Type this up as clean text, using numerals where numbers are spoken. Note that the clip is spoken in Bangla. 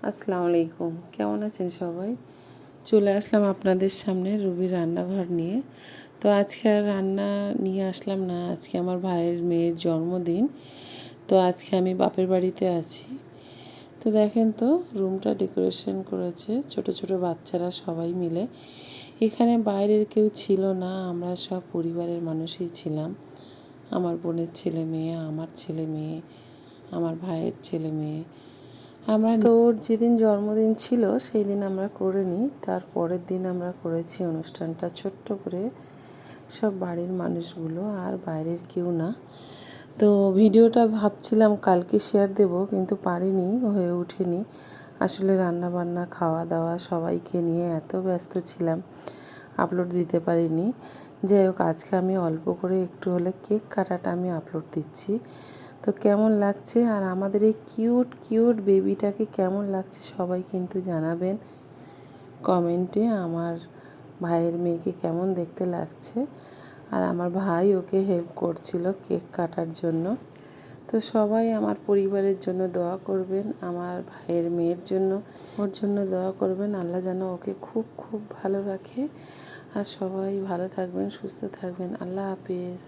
আসসালামু আলাইকুম, কেমন আছেন সবাই? চলে আসলাম আপনাদের সামনে রুবির রান্নাঘর নিয়ে। তো আজকে আর রান্না নিয়ে আসলাম না, আজকে আমার ভাইয়ের মেয়ের জন্মদিন। তো আজকে আমি বাপের বাড়িতে আছি। তো দেখেন তো রুমটা ডেকোরেশন করেছে ছোট ছোট বাচ্চারা সবাই মিলে। এখানে বাইরের কেউ ছিল না, আমরা সব পরিবারের মানুষই ছিলাম। আমার বোনের ছেলে মেয়ে, আমার ছেলে মেয়ে, আমার ভাইয়ের ছেলে মেয়ে। আমরা তো ওর যেদিন জন্মদিন ছিল সেই দিন আমরা করিনি, তার পরের দিন আমরা করেছি অনুষ্ঠানটা ছোট্ট করে, সব বাড়ির মানুষগুলো আর বাইরের কেউ না। তো ভিডিওটা ভাবছিলাম কালকে শেয়ার দেব, কিন্তু পারিনি, হয়ে ওঠেনি। আসলে রান্না বান্না খাওয়া দাওয়া সবাইকে নিয়ে এত ব্যস্ত ছিলাম, আপলোড দিতে পারিনি। যাই হোক, আজকে আমি অল্প করে একটু হলে কেক কাটাটা আমি আপলোড দিচ্ছি। তো কেমন লাগছে আর আমাদের এই কিউট কিউট বেবিটাকে কেমন লাগছে সবাই কিন্তু জানাবেন কমেন্টে। আমার ভাইয়ের মেয়েকে কেমন দেখতে লাগছে, আর আমার ভাই ওকে হেল্প করছিল কেক কাটার জন্য। তো সবাই আমার পরিবারের জন্য দোয়া করবেন, আমার ভাইয়ের মেয়ের জন্য, ওর জন্য দোয়া করবেন। আল্লাহ যেন ওকে খুব খুব ভালো রাখে। আর সবাই ভালো থাকবেন, সুস্থ থাকবেন। আল্লাহ হাফেজ।